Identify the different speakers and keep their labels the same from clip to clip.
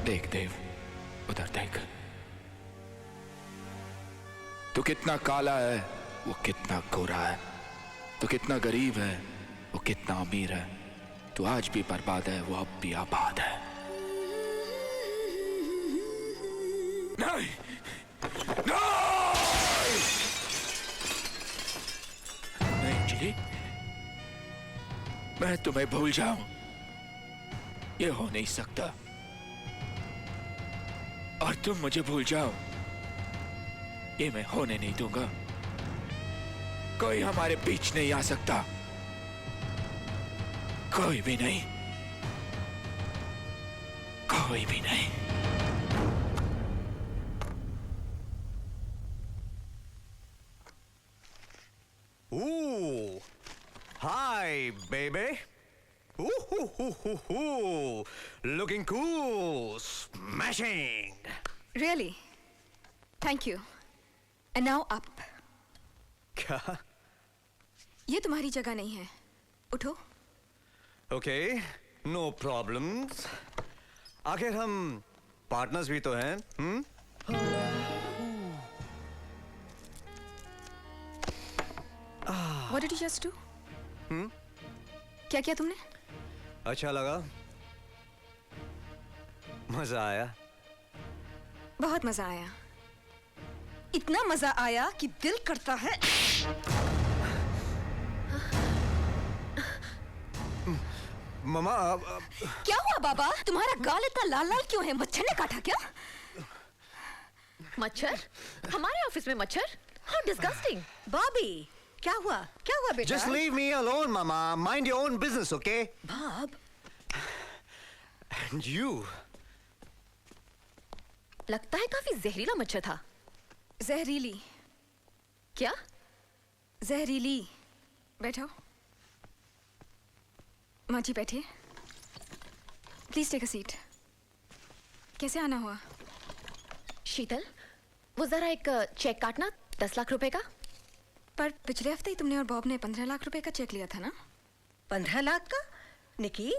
Speaker 1: देख देव, उधर देख। तू कितना काला है, वो कितना गोरा है। तू कितना गरीब है, वो कितना अमीर है। तू आज भी बर्बाद है, वो अब भी आबाद है। नहीं, नहीं अंजलि, मैं तुम्हें भूल जाऊं, ये हो नहीं सकता। और तुम मुझे भूल जाओ, ये मैं होने नहीं दूंगा। कोई हमारे बीच नहीं आ सकता, कोई भी नहीं, कोई भी नहीं।
Speaker 2: Ooh, hi, baby. Ooh, looking cool, smashing.
Speaker 3: Really? Thank you. And now up.
Speaker 2: क्या?
Speaker 3: ये तुम्हारी जगह नहीं है, उठो।
Speaker 2: Okay, no problems. आखिर हम पार्टनर्स भी तो हैं,
Speaker 3: What did you just do? क्या किया तुमने?
Speaker 2: अच्छा लगा? मजा आया?
Speaker 3: बहुत मजा आया। इतना मजा आया कि दिल करता है।
Speaker 2: ममा
Speaker 3: क्या हुआ बाबा? तुम्हारा गाल इतना लाल लाल क्यों है? मच्छर ने काटा क्या?
Speaker 4: मच्छर? हमारे ऑफिस में मच्छर? How disgusting!
Speaker 5: बॉबी, क्या हुआ? क्या हुआ बेटा?
Speaker 2: just leave me alone, mama. Mind your own business, okay?
Speaker 5: बाब,
Speaker 2: And you?
Speaker 4: लगता है काफी जहरीला मच्छर था।
Speaker 3: जहरीली?
Speaker 4: क्या?
Speaker 3: जहरीली। बैठो। माँ जी बैठिए। Please take a seat. कैसे आना हुआ?
Speaker 4: शीतल, वो जरा एक चेक काटना 10 लाख रुपए का।
Speaker 3: पर पिछले हफ्ते ही तुमने और बॉब ने 15 लाख रुपए का चेक लिया था ना?
Speaker 5: 15 लाख का? निकी,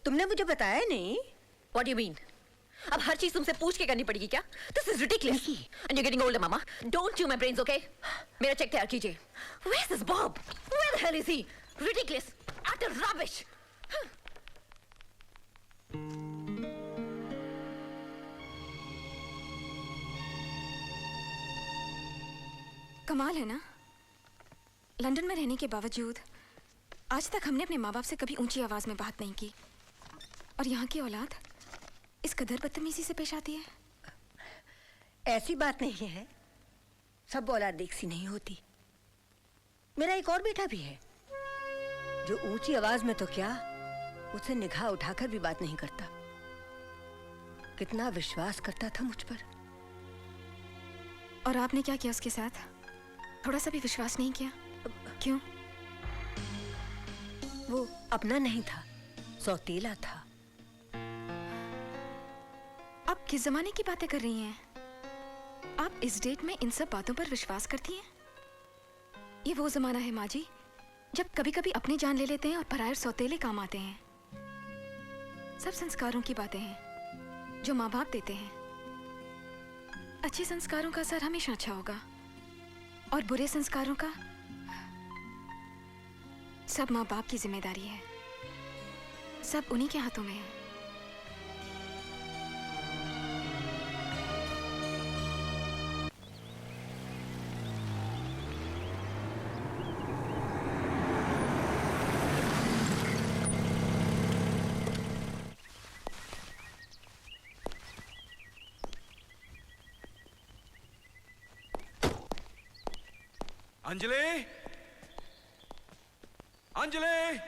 Speaker 5: तुमने मुझे बताया नहीं।
Speaker 4: What do you mean? अब हर चीज तुमसे पूछ के करनी पड़ेगी क्या? This is ridiculous. And you're getting older, Mama. Don't chew my brains, okay? मेरा चेक तैयार कीजिए। Where's this Bob? Where the hell is he? Ridiculous. Utter rubbish.
Speaker 3: कमाल है ना, लंदन में रहने के बावजूद आज तक हमने अपने माँ बाप से कभी ऊंची आवाज में बात नहीं की, और यहाँ की औलाद इस कदर बदतमीजी से पेश आती है।
Speaker 5: ऐसी बात नहीं है, सब औलाद एक सी नहीं होती। मेरा एक और बेटा भी है जो ऊंची आवाज में तो क्या, मुझसे निगाह उठाकर भी बात नहीं करता। कितना विश्वास करता था मुझ पर।
Speaker 3: और आपने क्या किया उसके साथ? थोड़ा सा भी विश्वास नहीं किया? क्यों?
Speaker 5: वो अपना नहीं था, सौतेला था।
Speaker 3: आप किस जमाने की बातें कर रही हैं? आप इस डेट में इन सब बातों पर विश्वास करती हैं? ये वो जमाना है माँ जी, जब कभी कभी अपनी जान ले लेते हैं और पराये सौतेले काम आते हैं। सब संस्कारों की बातें हैं जो माँ बाप देते हैं। अच्छे संस्कारों का असर हमेशा अच्छा होगा, और बुरे संस्कारों का सब माँ बाप की जिम्मेदारी है। सब उन्हीं के हाथों में है।
Speaker 6: अंजलि, अंजलि,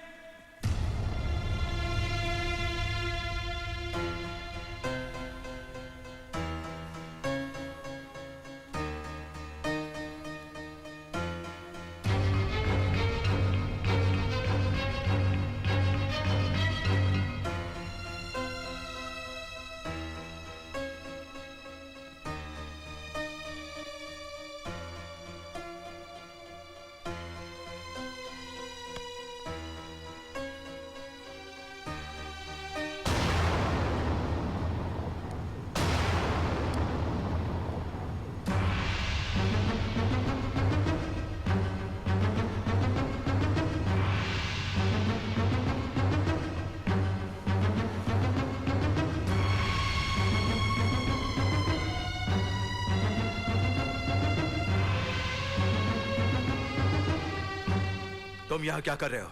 Speaker 6: तुम यहां क्या कर रहे हो?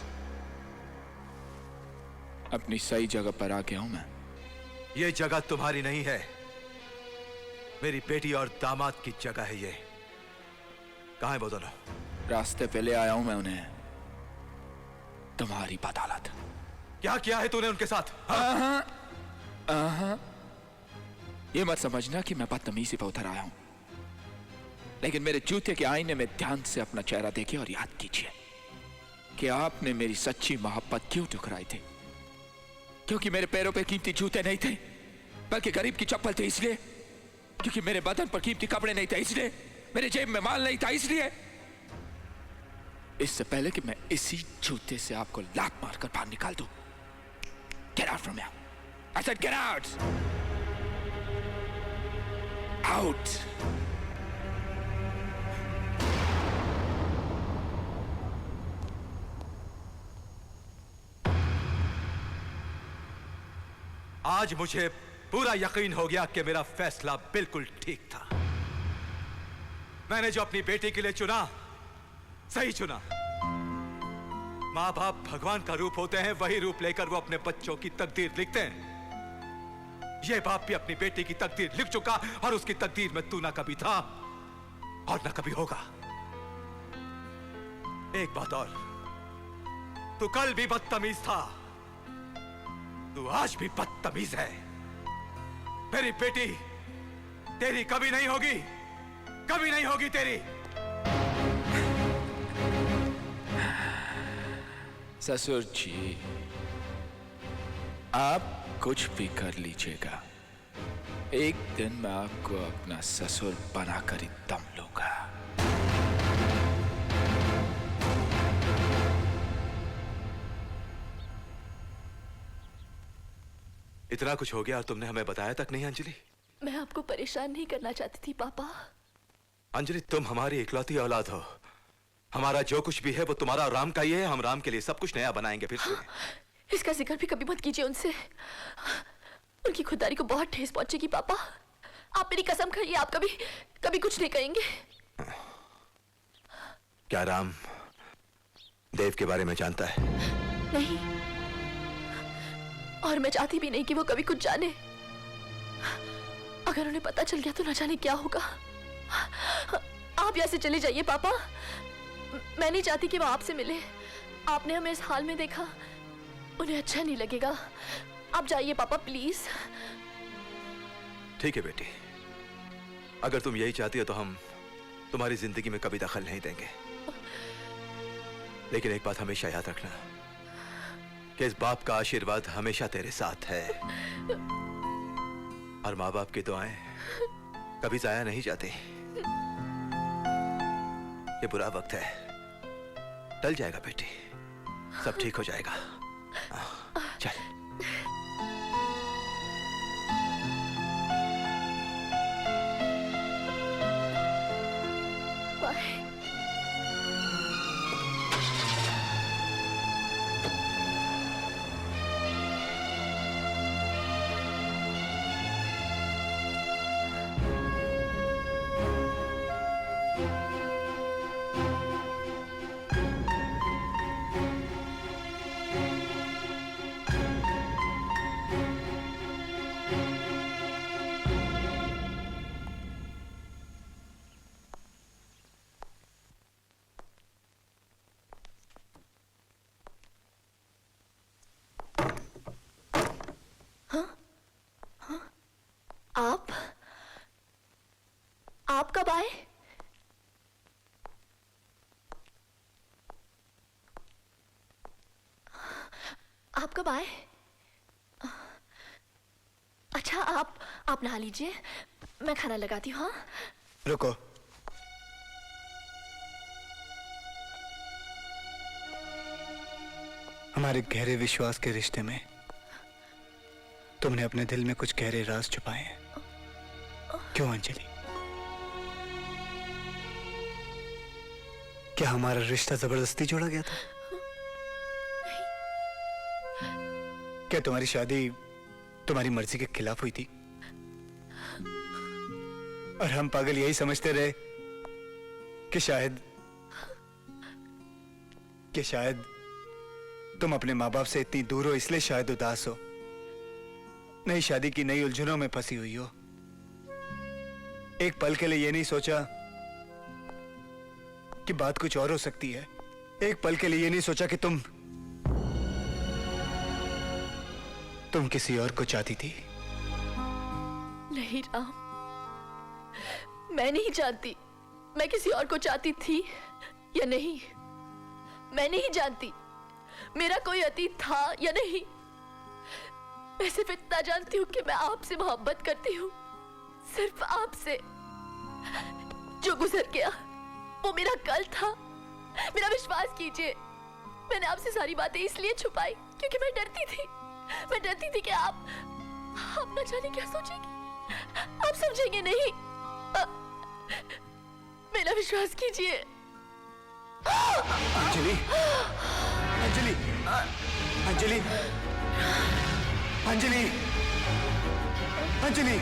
Speaker 1: अपनी सही जगह पर आ गया हूं मैं।
Speaker 6: ये जगह तुम्हारी नहीं है, मेरी बेटी और दामाद की जगह है ये। कहां है वो दोनों?
Speaker 1: रास्ते पे ले आया हूं मैं उन्हें, तुम्हारी बदौलत।
Speaker 6: क्या किया है तूने उनके साथ?
Speaker 1: ये मत समझना कि मैं बदतमीजी पे उतर आया हूं, लेकिन मेरे जूते के आईने में ध्यान से अपना चेहरा देखिए और याद कीजिए कि आपने मेरी सच्ची मोहब्बत क्यों ठुकराई थी। क्योंकि मेरे पैरों पे कीमती जूते नहीं थे, बल्कि गरीब की चप्पल थे इसलिए। क्योंकि मेरे बदन पर कीमती कपड़े नहीं थे इसलिए। मेरे जेब में माल नहीं था इसलिए। इससे पहले कि मैं इसी जूते से आपको लात मारकर बाहर निकाल दूं, get out from here. I said get out. Out.
Speaker 6: आज मुझे पूरा यकीन हो गया कि मेरा फैसला बिल्कुल ठीक था। मैंने जो अपनी बेटी के लिए चुना, सही चुना। माँ बाप भगवान का रूप होते हैं, वही रूप लेकर वो अपने बच्चों की तकदीर लिखते हैं। ये बाप भी अपनी बेटी की तकदीर लिख चुका, और उसकी तकदीर में तू ना कभी था और ना कभी होगा। एक बात और, तू कल भी बदतमीज था, तू आज भी बदतमीज है। मेरी बेटी तेरी कभी नहीं होगी, कभी नहीं होगी तेरी।
Speaker 1: ससुर जी, आप कुछ भी कर लीजिएगा, एक दिन मैं आपको अपना ससुर बनाकर ही दम लूंगा।
Speaker 6: इतना कुछ हो गया और तुमने हमें बताया तक नहीं अंजलि?
Speaker 4: मैं आपको परेशान नहीं करना चाहती थी पापा।
Speaker 6: अंजलि, तुम हमारी इकलौती औलाद हो। हमारा जो कुछ भी है वो तुम्हारा और राम का ही है। हम राम के लिए सब कुछ नया बनाएंगे फिर से।
Speaker 4: इसका जिक्र भी कभी मत कीजिए उनसे। उनकी खुददारी को बहुत ठेस पहुंचेगी पापा। आप मेरी कसम खाइए, आप कभी कभी कुछ नहीं कहेंगे।
Speaker 6: क्या राम देव के बारे में जानता है?
Speaker 4: नहीं, और मैं चाहती भी नहीं कि वो कभी कुछ जाने। अगर उन्हें पता चल गया तो न जाने क्या होगा। आप यहाँ से चले जाइए पापा। मैं नहीं चाहती कि वो आपसे मिले। आपने हमें इस हाल में देखा, उन्हें अच्छा नहीं लगेगा। आप जाइए पापा प्लीज।
Speaker 6: ठीक है बेटी, अगर तुम यही चाहती हो तो हम तुम्हारी जिंदगी में कभी दखल नहीं देंगे। लेकिन एक बात हमेशा याद रखना कि इस बाप का आशीर्वाद हमेशा तेरे साथ है, और माँ बाप की दुआएं कभी जाया नहीं जाती। ये बुरा वक्त है, टल जाएगा बेटी, सब ठीक हो जाएगा। चल।
Speaker 4: बाय। आप कब आए? आप कब आए? अच्छा, आप नहा लीजिए, मैं खाना लगाती हूँ। हाँ,
Speaker 2: रुको। हमारे गहरे विश्वास के रिश्ते में तुमने अपने दिल में कुछ गहरे राज छुपाए हैं। क्यों अंजलि? क्या हमारा रिश्ता जबरदस्ती जोड़ा गया था? क्या तुम्हारी शादी तुम्हारी मर्जी के खिलाफ हुई थी और हम पागल यही समझते रहे कि कि शायद तुम अपने माँ बाप से इतनी दूर हो, इसलिए शायद उदास हो, नई शादी की नई उलझनों में फंसी हुई हो। एक पल के लिए ये नहीं सोचा कि बात कुछ और हो सकती है। एक पल के लिए ये नहीं सोचा कि तुम किसी और को चाहती थी।
Speaker 7: नहीं राम, मैं नहीं जानती मैं किसी और को चाहती थी या नहीं। मैं नहीं जानती मेरा कोई अतीत था या नहीं। मैं सिर्फ इतना जानती हूँ कि मैं आपसे मोहब्बत करती हूँ, सिर्फ आपसे। जो गुजर गया वो मेरा कल था। मेरा विश्वास कीजिए, मैंने आपसे सारी बातें इसलिए छुपाई क्योंकि मैं डरती थी कि आप न जाने क्या सोचेंगे, आप समझेंगे नहीं। मेरा विश्वास कीजिए।
Speaker 2: अंजलि, अंजलि, अंजलि, अंजलि, अंजलि,